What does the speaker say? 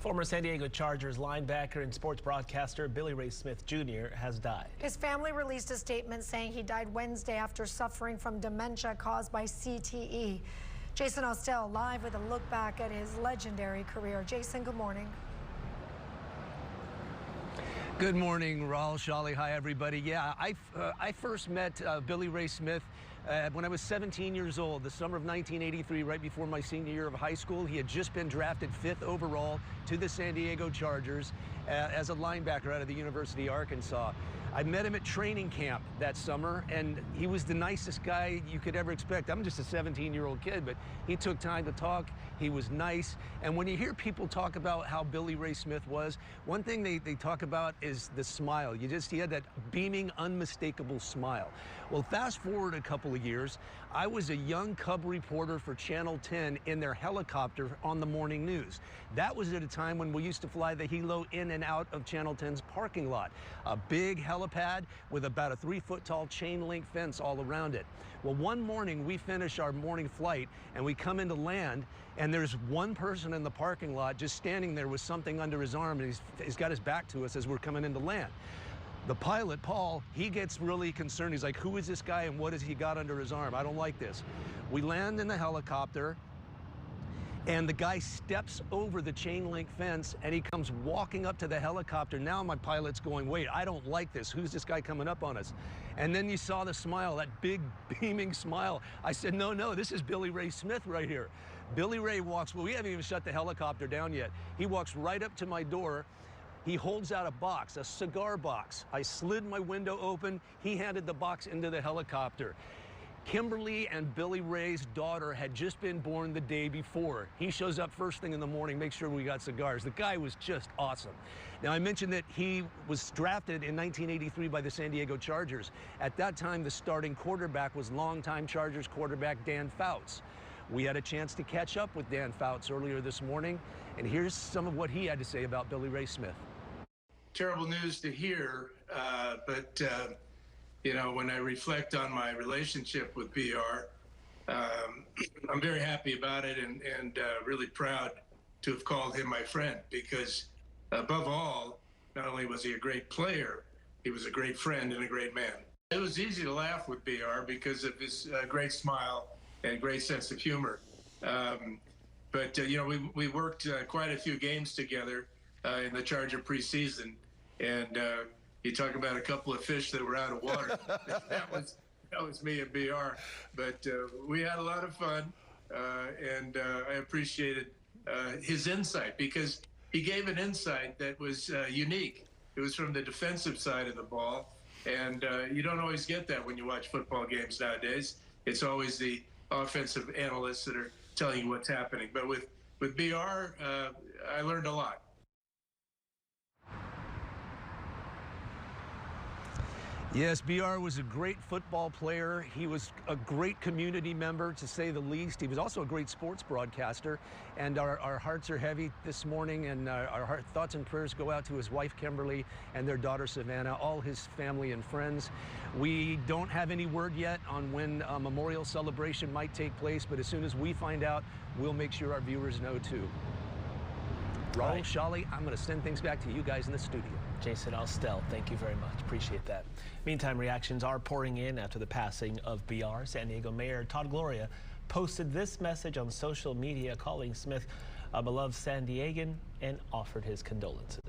Former San Diego Chargers linebacker and sports broadcaster Billy Ray Smith Jr. has died. His family released a statement saying he died Wednesday after suffering from dementia caused by CTE. Jason Austell live with a look back at his legendary career. Jason, good morning. Good morning, Raul, Shali. Hi, everybody. Yeah, I first met Billy Ray Smith when I was 17 years old, the summer of 1983, right before my senior year of high school. He had just been drafted 5th overall to the San Diego Chargers as a linebacker out of the University of Arkansas. I met him at training camp that summer, and he was the nicest guy you could ever expect. I'm just a 17-year-old kid, but he took time to talk. He was nice. And when you hear people talk about how Billy Ray Smith was, one thing they talk about is the smile. He had that beaming, unmistakable smile. Well, fast forward a couple of years, I was a young cub reporter for Channel 10 in their helicopter on the morning news. That was at a time when we used to fly the helo in and out of Channel 10's parking lot. A big helipad with about a 3-foot tall chain link fence all around it. Well, one morning we finish our morning flight and we come into land, and there's one person in the parking lot just standing there with something under his arm, and he's got his back to us as we're coming into land. The pilot, Paul, he gets really concerned. He's like, who is this guy and what has he got under his arm? I don't like this. We land in the helicopter, and the guy steps over the chain link fence and he comes walking up to the helicopter. Now my pilot's going, wait, I don't like this. Who's this guy coming up on us? And then you saw the smile, that big beaming smile. I said, no, this is Billy Ray Smith right here. Billy Ray walks, well, we haven't even shut the helicopter down yet. He walks right up to my door. He holds out a box, a cigar box. I slid my window open. He handed the box into the helicopter. Kimberly and Billy Ray's daughter had just been born the day before. He shows up first thing in the morning, makes sure we got cigars. The guy was just awesome. Now, I mentioned that he was drafted in 1983 by the San Diego Chargers. At that time, the starting quarterback was longtime Chargers quarterback Dan Fouts. We had a chance to catch up with Dan Fouts earlier this morning, and here's some of what he had to say about Billy Ray Smith. Terrible news to hear, but you know, when I reflect on my relationship with BR, I'm very happy about it and really proud to have called him my friend, because above all, not only was he a great player, he was a great friend and a great man. It was easy to laugh with BR because of his great smile and great sense of humor. But you know, we worked quite a few games together in the Charger preseason, and you talk about a couple of fish that were out of water. that was me and BR. But we had a lot of fun, and I appreciated his insight, because he gave an insight that was unique. It was from the defensive side of the ball, and you don't always get that when you watch football games nowadays. It's always the offensive analysts that are telling you what's happening. But with BR, I learned a lot. Yes, BR was a great football player. He was a great community member, to say the least. He was also a great sports broadcaster. And our hearts are heavy this morning, and our thoughts and prayers go out to his wife, Kimberly, and their daughter, Savannah, all his family and friends. We don't have any word yet on when a memorial celebration might take place, but as soon as we find out, we'll make sure our viewers know too. Raul, Right. Shali, I'm going to send things back to you guys in the studio. Jason Austell, thank you very much. Appreciate that. Meantime, reactions are pouring in after the passing of BR. San Diego Mayor Todd Gloria posted this message on social media, calling Smith a beloved San Diegan and offered his condolences.